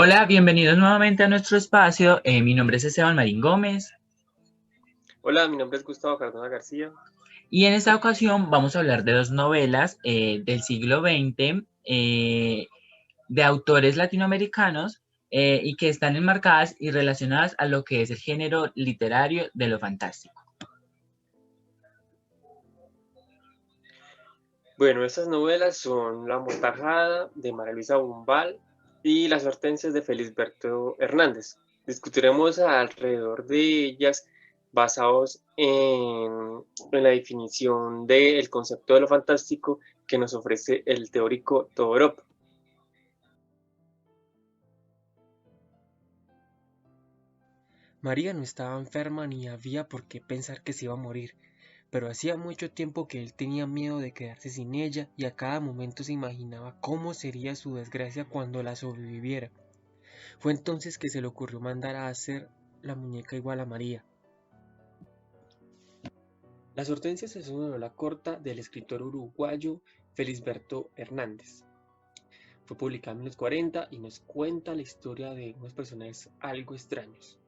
Hola, bienvenidos nuevamente a nuestro espacio. Mi nombre es Esteban Marín Gómez Hola, mi nombre es Gustavo Cardona García. y en esta ocasión vamos a hablar de dos novelas del siglo XX de autores latinoamericanos y que están enmarcadas y relacionadas a lo que es el género literario de lo fantástico. Bueno, estas novelas son La Mortajada de María Luisa Bombal y Las Hortensias de Felisberto Hernández. Discutiremos alrededor de ellas basados en la definición del concepto de lo fantástico que nos ofrece el teórico Todorov. María no estaba enferma ni había por qué pensar que se iba a morir, pero hacía mucho tiempo que él tenía miedo de quedarse sin ella y a cada momento se imaginaba cómo sería su desgracia cuando la sobreviviera. Fue entonces que se le ocurrió mandar a hacer la muñeca igual a María. Las Hortensias es una novela corta del escritor uruguayo Felisberto Hernández. Fue publicada en 1940 y nos cuenta la historia de unos personajes algo extraños: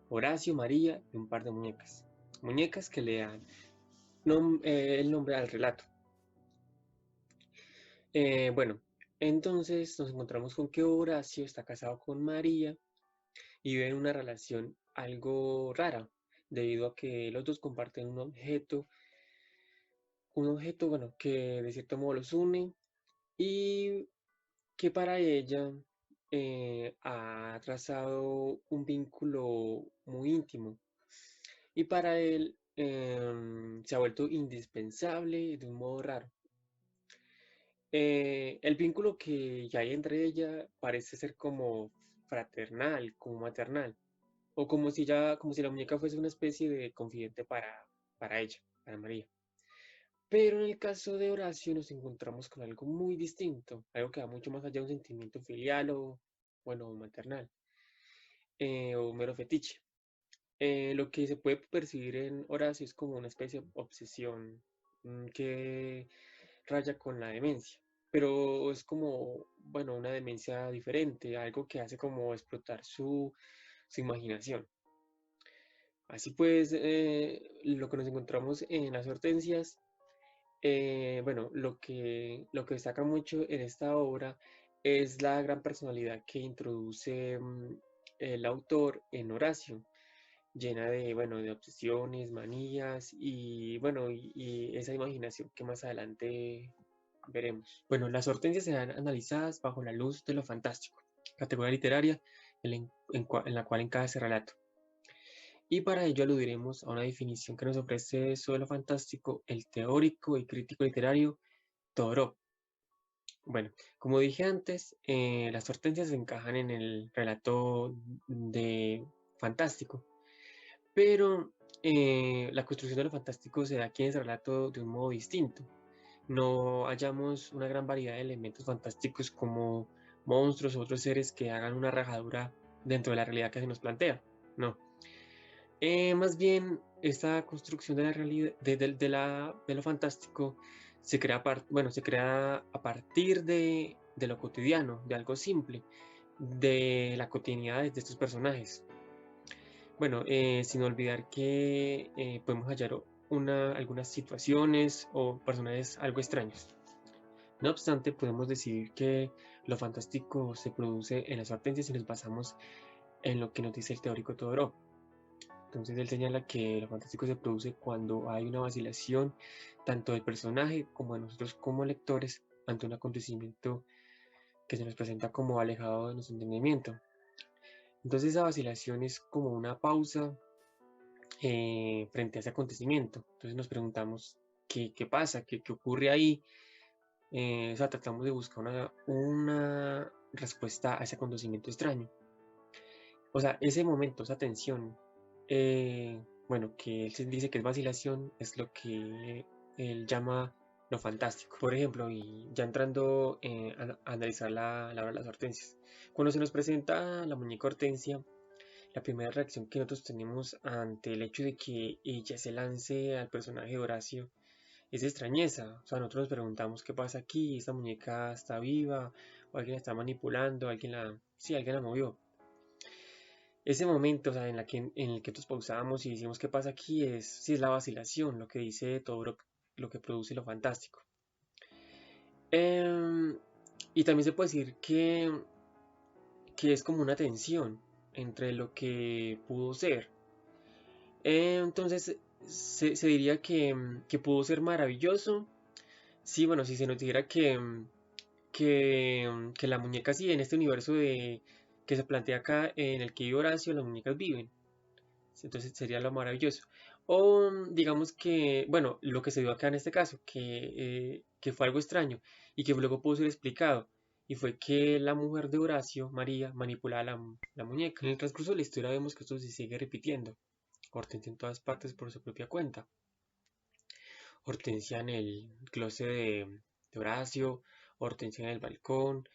Horacio, María y un par de muñecas. Muñecas que le dan el nombre al relato. Bueno, entonces nos encontramos con que Horacio está casado con María y viven una relación algo rara, debido a que los dos comparten un objeto, bueno, que de cierto modo los une y que para ella ha trazado un vínculo muy íntimo y para él se ha vuelto indispensable de un modo raro. El vínculo que hay entre ella parece ser como fraternal, como maternal, o como si la muñeca fuese una especie de confidente para ella, para María. Pero en el caso de Horacio nos encontramos con algo muy distinto, algo que va mucho más allá de un sentimiento filial o, bueno, maternal, o mero fetiche. Lo que se puede percibir en Horacio es como una especie de obsesión que raya con la demencia, pero es como, bueno, una demencia diferente, algo que hace como explotar su imaginación. Así pues, lo que nos encontramos en las hortensias, bueno, lo que destaca mucho en esta obra es la gran personalidad que introduce el autor en Horacio, llena de, bueno, de obsesiones, manías y, bueno, y esa imaginación que más adelante veremos. Bueno, las hortensias serán analizadas bajo la luz de lo fantástico, categoría literaria en la cual encaja ese relato. Y para ello aludiremos a una definición que nos ofrece sobre lo fantástico el teórico y crítico literario Todorov. Bueno, como dije antes, las hortensias se encajan en el relato de fantástico, pero la construcción de lo fantástico se da aquí en ese relato de un modo distinto. No hallamos una gran variedad de elementos fantásticos como monstruos u otros seres que hagan una rajadura dentro de la realidad que se nos plantea. No. Más bien, esta construcción de la realidad, de lo fantástico, se crea a partir de lo cotidiano, de algo simple, de la cotidianidad de estos personajes. Bueno, sin olvidar que podemos hallar algunas situaciones o personajes algo extraños. No obstante, podemos decir que lo fantástico se produce en las hortensias si nos basamos en lo que nos dice el teórico Todorov. Entonces él señala que lo fantástico se produce cuando hay una vacilación tanto del personaje como de nosotros como lectores ante un acontecimiento que se nos presenta como alejado de nuestro entendimiento. Entonces esa vacilación es como una pausa frente a ese acontecimiento. Entonces nos preguntamos qué pasa, qué ocurre ahí. O sea, tratamos de buscar una respuesta a ese acontecimiento extraño. O sea, ese momento, esa tensión, bueno, que él se dice que es vacilación, es lo que él llama lo fantástico. Por ejemplo, y ya entrando a analizar la obra de las hortensias. Cuando se nos presenta la muñeca Hortensia, la primera reacción que nosotros tenemos ante el hecho de que ella se lance al personaje de Horacio es de extrañeza. O sea, nosotros nos preguntamos qué pasa aquí, esta muñeca está viva o alguien la está manipulando, alguien la movió. Ese momento, o sea, en el que todos pausábamos y decimos qué pasa aquí, sí es la vacilación, lo que dice todo lo que produce lo fantástico. Y también se puede decir que es como una tensión entre lo que pudo ser. Entonces se diría que pudo ser maravilloso. Sí, bueno, si se nos dijera que la muñeca sí, en este universo que se plantea acá, en el que vive Horacio, las muñecas viven. Entonces sería lo maravilloso. O digamos que, bueno, lo que se dio acá en este caso, que fue algo extraño y que luego pudo ser explicado. Y fue que la mujer de Horacio, María, manipulaba la muñeca. En el transcurso de la historia vemos que esto se sigue repitiendo. Hortensia en todas partes por su propia cuenta. Hortensia en el closet de Horacio, Hortensia en el balcón,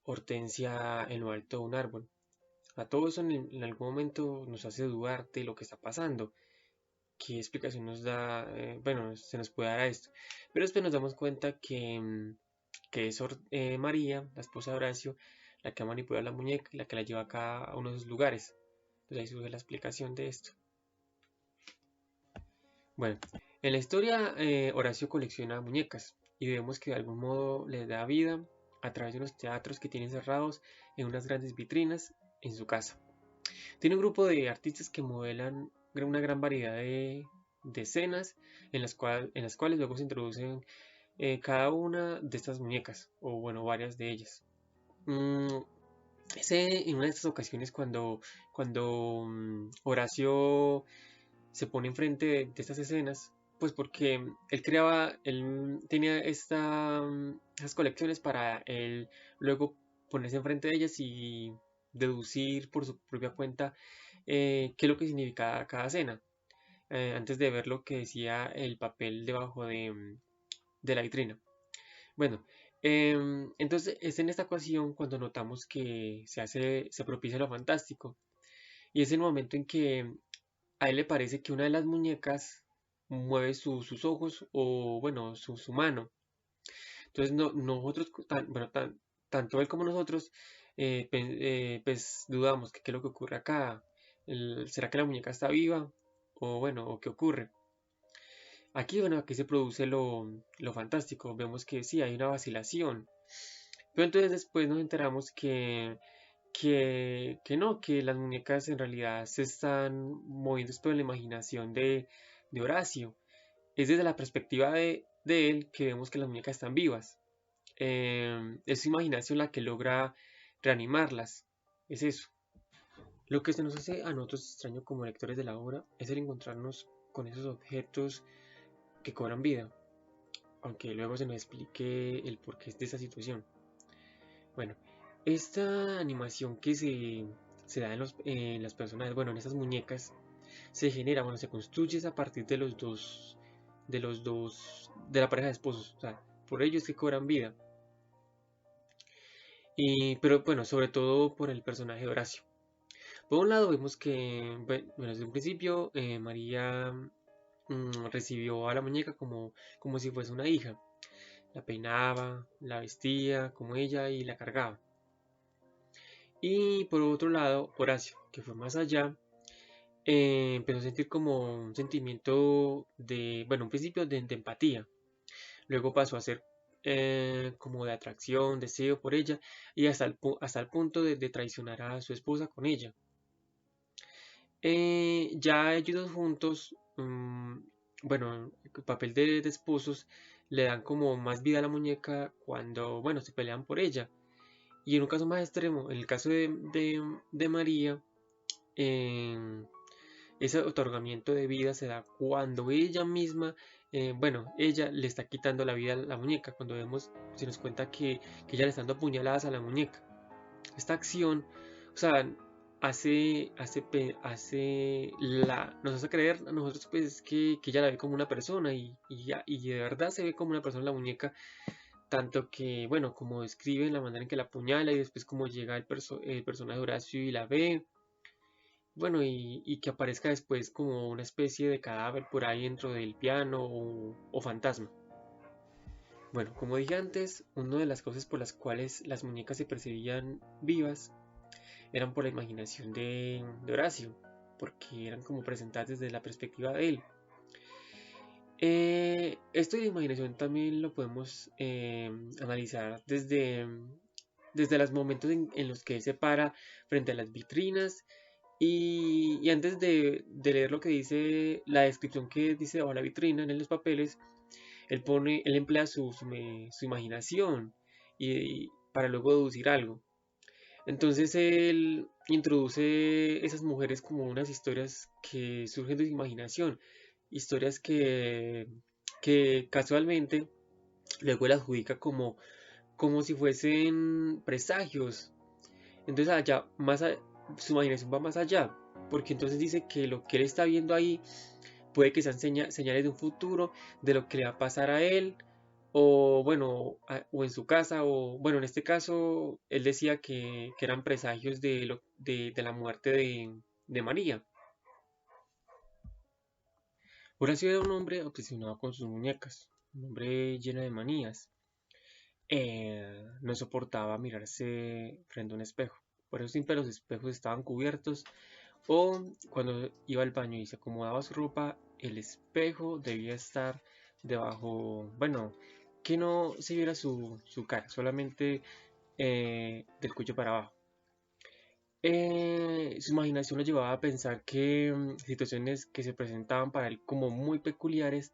Hortensia en lo alto de un árbol. A todo eso en algún momento nos hace dudar de lo que está pasando. ¿Qué explicación nos da? Bueno, se nos puede dar a esto. Pero después nos damos cuenta que es María, la esposa de Horacio, la que ha manipulado la muñeca y la que la lleva acá a uno de esos lugares. Entonces ahí surge la explicación de esto. Bueno, en la historia Horacio colecciona muñecas y vemos que de algún modo les da vida a través de unos teatros que tiene cerrados en unas grandes vitrinas en su casa. Tiene un grupo de artistas que modelan una gran variedad de escenas en las cuales luego se introducen cada una de estas muñecas, o bueno, varias de ellas. En una de estas ocasiones cuando Horacio se pone enfrente de estas escenas, pues porque él tenía esas colecciones para él luego ponerse enfrente de ellas y deducir por su propia cuenta qué es lo que significaba cada escena, antes de ver lo que decía el papel debajo de la vitrina. Bueno, entonces es en esta ocasión cuando notamos que se propicia lo fantástico, y es el momento en que a él le parece que una de las muñecas mueve sus ojos o, bueno, su mano. Entonces, nosotros, tanto él como nosotros, pues dudamos que qué es lo que ocurre acá. ¿Será que la muñeca está viva? O bueno, ¿o qué ocurre? Aquí, bueno, aquí se produce lo fantástico. Vemos que sí, hay una vacilación. Pero entonces después nos enteramos que no, que las muñecas en realidad se están moviendo por la imaginación de Horacio. Es desde la perspectiva de él que vemos que las muñecas están vivas. Es su imaginación la que logra reanimarlas. Es eso. Lo que se nos hace a nosotros extraño como lectores de la obra es el encontrarnos con esos objetos que cobran vida, aunque luego se nos explique el porqué de esa situación. Bueno, esta animación que se da en las personas, bueno, en esas muñecas, se genera, bueno, se construye a partir de la pareja de esposos, o sea, por ellos que cobran vida. Pero bueno, sobre todo por el personaje de Horacio. Por un lado vemos que, bueno, desde un principio María recibió a la muñeca como si fuese una hija. La peinaba, la vestía como ella y la cargaba. Y por otro lado, Horacio, que fue más allá, empezó a sentir como un sentimiento bueno, un principio de empatía. Luego pasó a ser como de atracción, deseo por ella y hasta el punto de traicionar a su esposa con ella. Ya ellos dos juntos, bueno, el papel de esposos le dan como más vida a la muñeca cuando, bueno, se pelean por ella. Y en un caso más extremo, en el caso de María, eh, ese otorgamiento de vida se da cuando ella misma, bueno, ella le está quitando la vida a la muñeca, cuando se nos cuenta que ella le está dando apuñaladas a la muñeca. Esta acción, o sea, nos hace creer a nosotros pues que ella la ve como una persona y de verdad se ve como una persona la muñeca, tanto que, bueno, como describe la manera en que la apuñala y después como llega el personaje de Horacio y la ve, bueno, y que aparezca después como una especie de cadáver por ahí dentro del piano o fantasma. Bueno, como dije antes, una de las causas por las cuales las muñecas se percibían vivas eran por la imaginación de Horacio, porque eran como presentadas desde la perspectiva de él. Esto de imaginación también lo podemos analizar desde los momentos en los que él se para frente a las vitrinas y antes de leer lo que dice, la descripción que dice bajo la vitrina en los papeles, él emplea su imaginación para luego deducir algo. Entonces él introduce esas mujeres como unas historias que surgen de su imaginación, historias que casualmente luego las adjudica como si fuesen presagios. Entonces su imaginación va más allá, porque entonces dice que lo que él está viendo ahí puede que sean señales de un futuro, de lo que le va a pasar a él, o bueno, o en su casa, o bueno, en este caso, él decía que eran presagios de la muerte de María. Horacio era un hombre obsesionado con sus muñecas, un hombre lleno de manías. No soportaba mirarse frente a un espejo. Por eso siempre los espejos estaban cubiertos o cuando iba al baño y se acomodaba su ropa, el espejo debía estar debajo, bueno, que no se viera su cara, solamente del cuello para abajo. Su imaginación lo llevaba a pensar que situaciones que se presentaban para él como muy peculiares,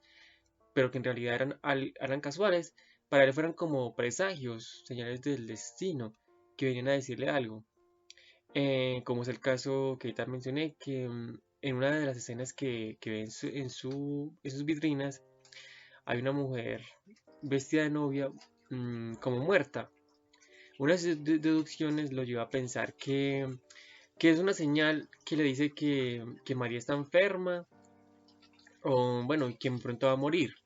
pero que en realidad eran casuales, para él fueran como presagios, señales del destino, que venían a decirle algo. Como es el caso que ahorita mencioné, que en una de las escenas que ve en sus vitrinas, hay una mujer vestida de novia como muerta. Una de sus deducciones lo lleva a pensar que es una señal que le dice que María está enferma o bueno, y que pronto va a morir.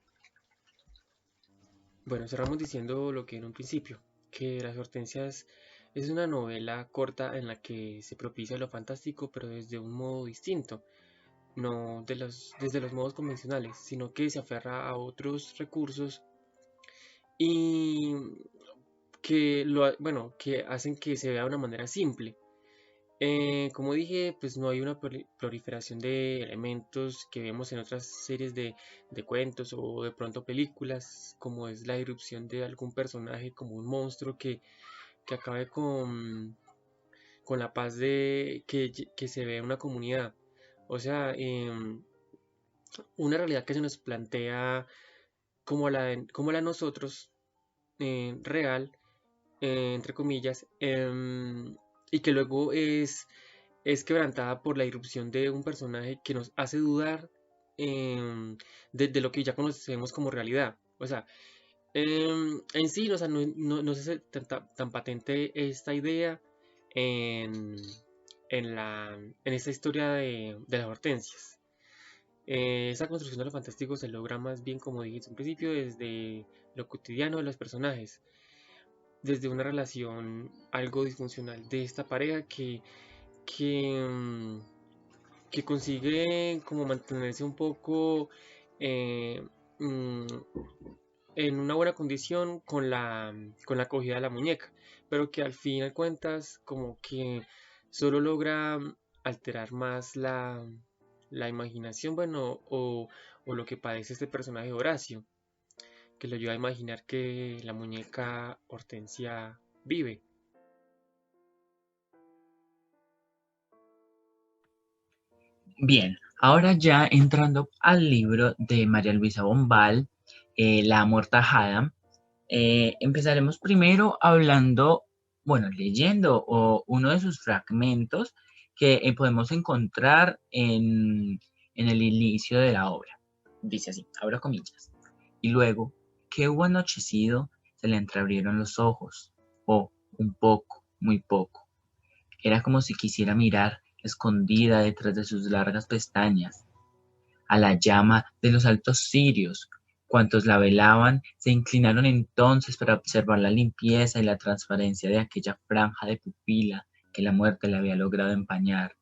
Bueno, cerramos diciendo lo que en un principio, que Las Hortensias es una novela corta en la que se propicia lo fantástico, pero desde un modo distinto, no desde los modos convencionales, sino que se aferra a otros recursos y que hacen que se vea de una manera simple. Como dije, pues no hay una proliferación de elementos que vemos en otras series de cuentos o de pronto películas, como es la irrupción de algún personaje como un monstruo que acabe con la paz que se ve en una comunidad. O sea, una realidad que se nos plantea como la de nosotros, real, entre comillas, y que luego es quebrantada por la irrupción de un personaje que nos hace dudar de lo que ya conocemos como realidad. O sea, en sí, o sea, no se hace tan patente esta idea en, en esta historia de las hortensias. Esa construcción de lo fantástico se logra más bien, como dije en principio, desde lo cotidiano de los personajes, desde una relación algo disfuncional de esta pareja que, mm, que consigue como mantenerse un poco eh, mm, en una buena condición con la acogida de la muñeca, pero que al fin de cuentas como que solo logra alterar más la imaginación, bueno, o lo que padece este personaje de Horacio, que lo ayuda a imaginar que la muñeca Hortensia vive. Bien, ahora ya entrando al libro de María Luisa Bombal, La Amortajada, empezaremos primero hablando, bueno, leyendo uno de sus fragmentos que podemos encontrar en el inicio de la obra. Dice así, abro comillas. Y luego, que hubo anochecido, se le entreabrieron los ojos, un poco, muy poco. Era como si quisiera mirar, escondida detrás de sus largas pestañas, a la llama de los altos cirios. Cuantos la velaban se inclinaron entonces para observar la limpieza y la transparencia de aquella franja de pupila que la muerte le había logrado empañar.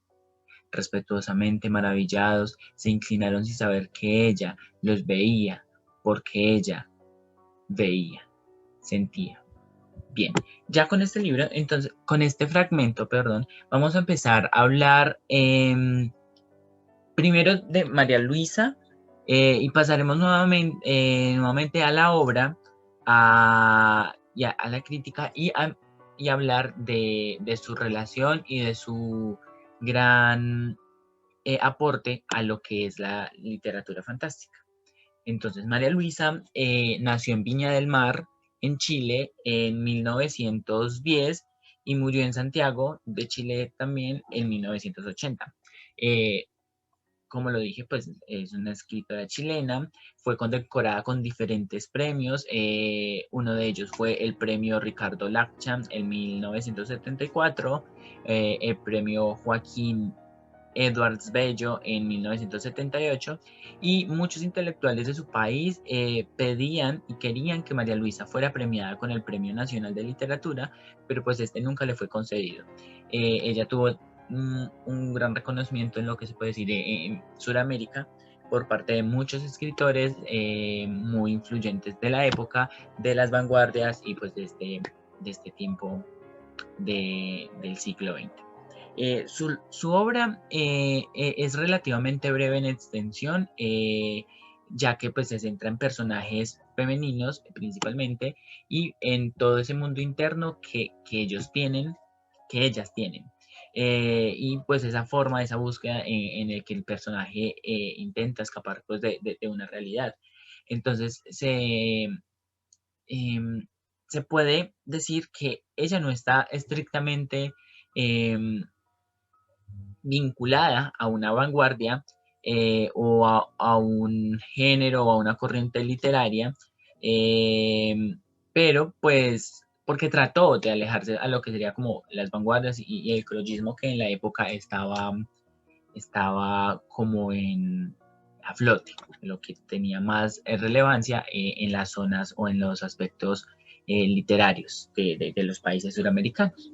Respetuosamente maravillados, se inclinaron sin saber que ella los veía, porque ella veía, sentía. Bien, ya con este libro, entonces, con este fragmento, perdón, vamos a empezar a hablar primero de María Luisa y pasaremos nuevamente a la obra, a la crítica y hablar de su relación y de su gran aporte a lo que es la literatura fantástica. Entonces, María Luisa nació en Viña del Mar, en Chile, en 1910 y murió en Santiago de Chile también en 1980. Como lo dije, pues es una escritora chilena, fue condecorada con diferentes premios, uno de ellos fue el premio Ricardo Lacham en 1974, el premio Joaquín Edwards Bello en 1978 y muchos intelectuales de su país pedían y querían que María Luisa fuera premiada con el Premio Nacional de Literatura, pero pues este nunca le fue concedido. Ella tuvo un gran reconocimiento en lo que se puede decir en Sudamérica por parte de muchos escritores muy influyentes de la época, de las vanguardias y pues de este tiempo del siglo XX. Su obra es relativamente breve en extensión, ya que pues, se centra en personajes femeninos principalmente y en todo ese mundo interno que ellos tienen, que ellas tienen. Y pues esa forma, esa búsqueda en el que el personaje intenta escapar pues, de una realidad. Entonces se puede decir que ella no está estrictamente vinculada a una vanguardia o a un género o a una corriente literaria, pero pues porque trató de alejarse a lo que sería como las vanguardias y el ecologismo que en la época estaba como a flote, lo que tenía más relevancia en las zonas o en los aspectos literarios de los países suramericanos.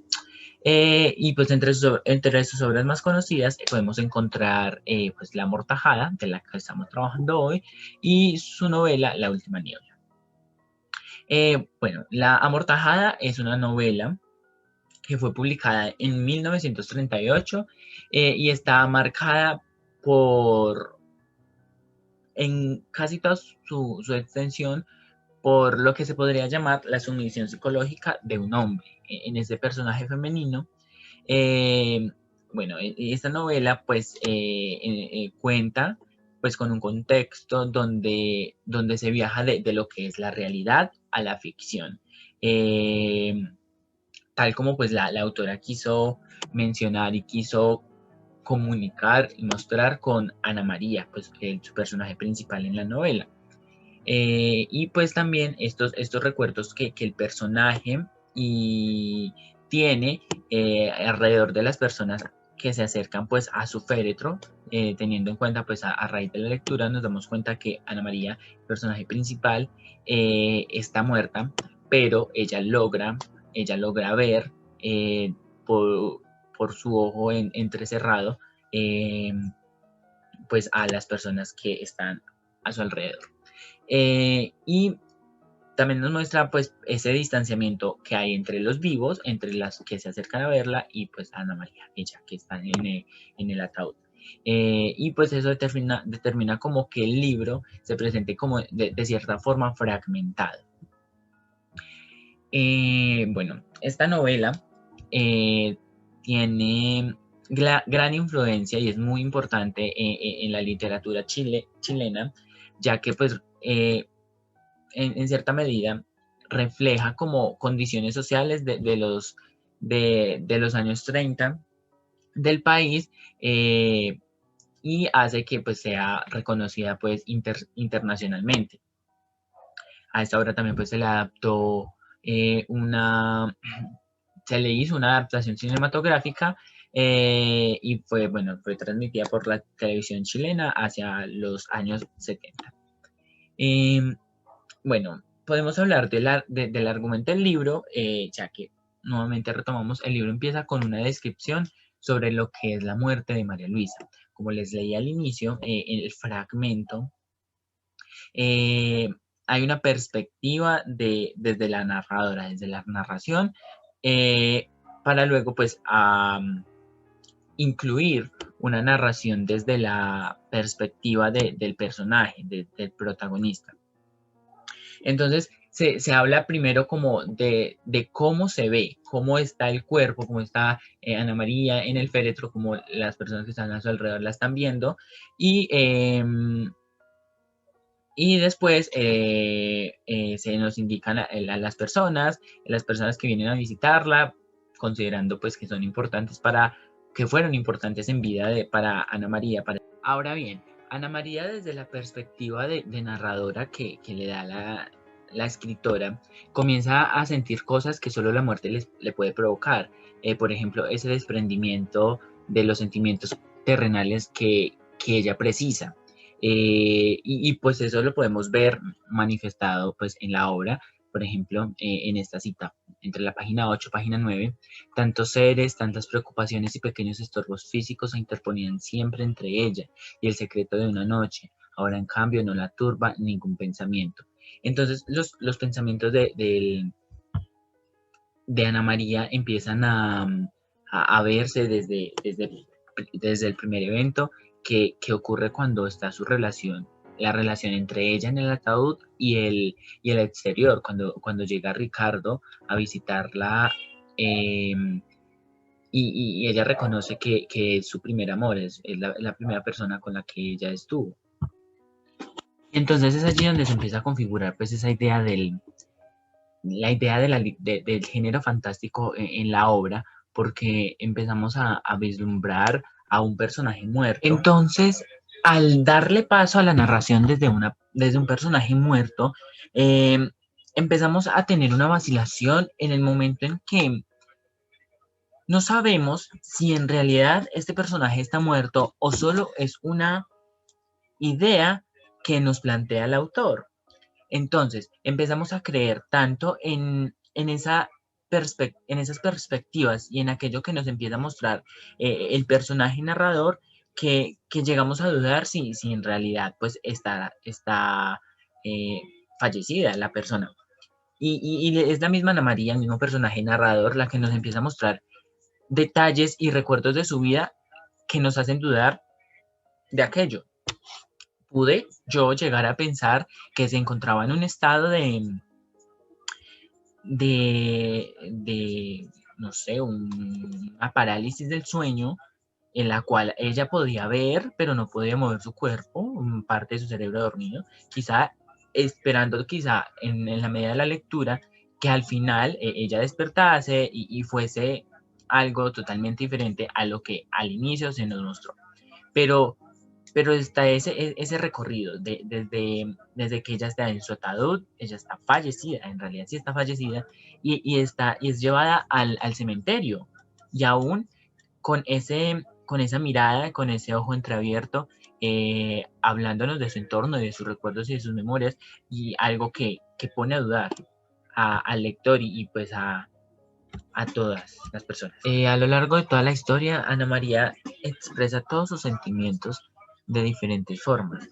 Y pues entre sus obras más conocidas podemos encontrar pues La Amortajada, de la que estamos trabajando hoy, y su novela La Última Niebla. Bueno, La Amortajada es una novela que fue publicada en 1938 y está marcada en casi toda su extensión, por lo que se podría llamar la sumisión psicológica de un hombre en ese personaje femenino. Bueno, esta novela pues cuenta pues con un contexto donde se viaja de lo que es la realidad a la ficción. Tal como pues la autora quiso mencionar y quiso comunicar y mostrar con Ana María, pues su personaje principal en la novela. Y pues también estos recuerdos que el personaje tiene alrededor de las personas que se acercan pues a su féretro, teniendo en cuenta pues a raíz de la lectura nos damos cuenta que Ana María, el personaje principal, está muerta, pero ella logra ver por su ojo entrecerrado pues a las personas que están a su alrededor. Y también nos muestra pues ese distanciamiento que hay entre los vivos, entre las que se acercan a verla y pues Ana María, ella que está en el ataúd. Y pues eso determina como que el libro se presente como de cierta forma fragmentado. Bueno, esta novela tiene gran influencia y es muy importante en la literatura chilena, ya que pues en cierta medida refleja como condiciones sociales de los años 30 del país y hace que pues sea reconocida pues internacionalmente. A esta obra también pues se le adaptó se le hizo una adaptación cinematográfica y fue transmitida por la televisión chilena hacia los años 70. Bueno, podemos hablar del argumento del libro, ya que nuevamente retomamos, el libro empieza con una descripción sobre lo que es la muerte de María Luisa. Como les leí al inicio, el fragmento hay una perspectiva desde la narradora, desde la narración, para luego pues incluir una narración desde la perspectiva del personaje, del protagonista. Entonces, se habla primero como de cómo se ve, cómo está el cuerpo, cómo está Ana María en el féretro, cómo las personas que están a su alrededor la están viendo, y después se nos indican a las personas que vienen a visitarla, considerando pues que son importantes que fueron importantes en vida para Ana María. Ahora bien, Ana María desde la perspectiva de narradora que le da la escritora, comienza a sentir cosas que solo la muerte le puede provocar. Por ejemplo, ese desprendimiento de los sentimientos terrenales que ella precisa. Y pues eso lo podemos ver manifestado pues en la obra, por ejemplo, en esta cita, entre la página 8 y página 9, tantos seres, tantas preocupaciones y pequeños estorbos físicos se interponían siempre entre ella y el secreto de una noche. Ahora, en cambio, no la turba ningún pensamiento. Entonces, los pensamientos de Ana María empiezan a verse desde el primer evento que ocurre cuando está la relación entre ella en el ataúd y el exterior, cuando llega Ricardo a visitarla, y ella reconoce que es su primer amor, es la primera persona con la que ella estuvo. Entonces es allí donde se empieza a configurar pues esa idea del género fantástico en la obra, porque empezamos a vislumbrar a un personaje muerto. Entonces, al darle paso a la narración desde un personaje muerto, empezamos a tener una vacilación en el momento en que no sabemos si en realidad este personaje está muerto o solo es una idea que nos plantea el autor. Entonces, empezamos a creer tanto en esas perspectivas y en aquello que nos empieza a mostrar el personaje narrador, que llegamos a dudar si en realidad pues está eh, fallecida la persona. Y es la misma Ana María, el mismo personaje narrador, la que nos empieza a mostrar detalles y recuerdos de su vida que nos hacen dudar de aquello. Pude yo llegar a pensar que se encontraba en un estado no sé, una parálisis del sueño, en la cual ella podía ver, pero no podía mover su cuerpo, parte de su cerebro dormido, quizá esperando en la medida de la lectura que al final ella despertase y fuese algo totalmente diferente a lo que al inicio se nos mostró. Pero está ese recorrido desde que ella está en su ataúd, ella está fallecida, en realidad sí está fallecida, y es llevada al cementerio, y aún con esa mirada, con ese ojo entreabierto, hablándonos de su entorno, de sus recuerdos y de sus memorias, y algo que pone a dudar al lector y pues a todas las personas. A lo largo de toda la historia, Ana María expresa todos sus sentimientos de diferentes formas.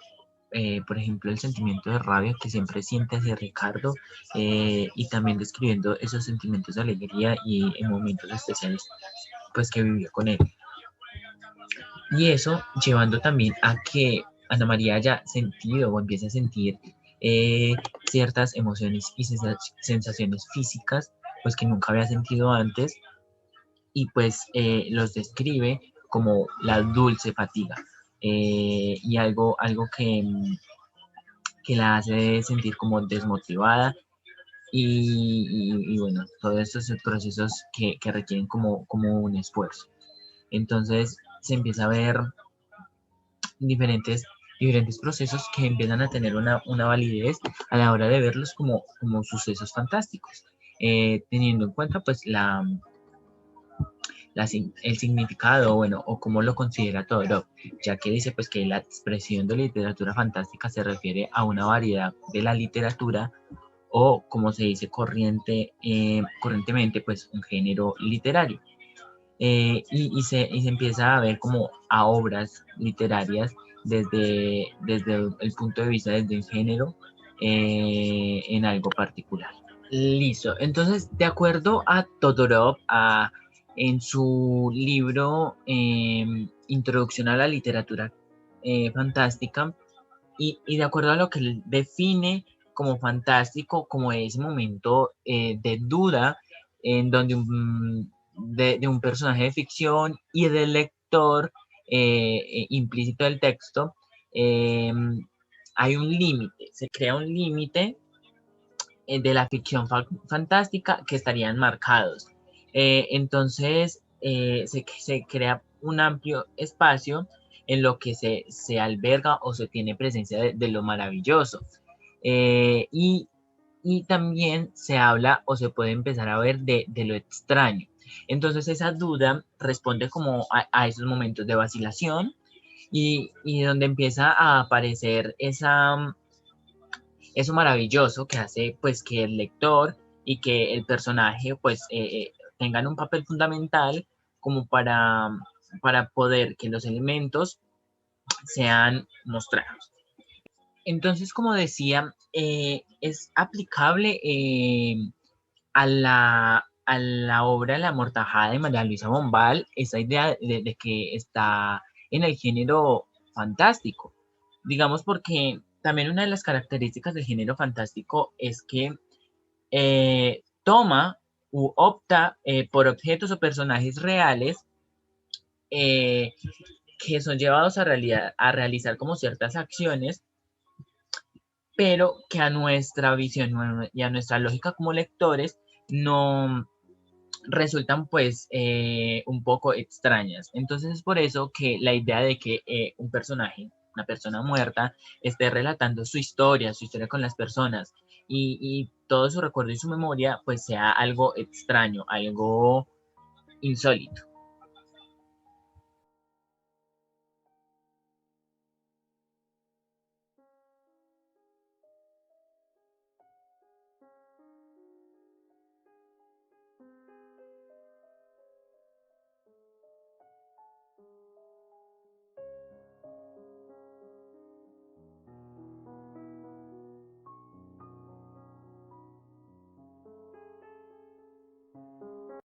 Por ejemplo, el sentimiento de rabia que siempre siente hacia Ricardo, y también describiendo esos sentimientos de alegría y en momentos especiales pues que vivió con él. Y eso llevando también a que Ana María haya sentido o empiece a sentir ciertas emociones y sensaciones físicas pues que nunca había sentido antes, y pues los describe como la dulce fatiga, y algo que la hace sentir como desmotivada, y bueno, todos estos procesos que requieren como un esfuerzo. Entonces se empieza a ver diferentes procesos que empiezan a tener una validez a la hora de verlos como sucesos fantásticos, teniendo en cuenta pues el significado, bueno, o cómo lo considera Todorov, ya que dice pues que la expresión de literatura fantástica se refiere a una variedad de la literatura, o como se dice corrientemente, pues un género literario. Y se empieza a ver como a obras literarias desde el punto de vista desde un género, en algo particular. Listo. Entonces, de acuerdo a Todorov, en su libro Introducción a la literatura fantástica, y de acuerdo a lo que él define como fantástico, como ese momento de duda en donde de un personaje de ficción y del lector implícito del texto, hay un límite, se crea un límite de la ficción fantástica que estarían marcados. Entonces, se crea un amplio espacio en lo que se alberga o se tiene presencia de lo maravilloso. Y también se habla o se puede empezar a ver de lo extraño. Entonces esa duda responde como a esos momentos de vacilación y donde empieza a aparecer eso maravilloso que hace pues que el lector y que el personaje pues tengan un papel fundamental como para poder que los elementos sean mostrados. Entonces, como decía, es aplicable a la obra La Amortajada de María Luisa Bombal, esa idea de que está en el género fantástico. Digamos porque también una de las características del género fantástico es que toma u opta por objetos o personajes reales eh, que son llevados a realizar como ciertas acciones, pero que a nuestra visión y a nuestra lógica como lectores no resultan pues un poco extrañas. Entonces es por eso que la idea de que un personaje, una persona muerta, esté relatando su historia con las personas y todo su recuerdo y su memoria pues sea algo extraño, algo insólito.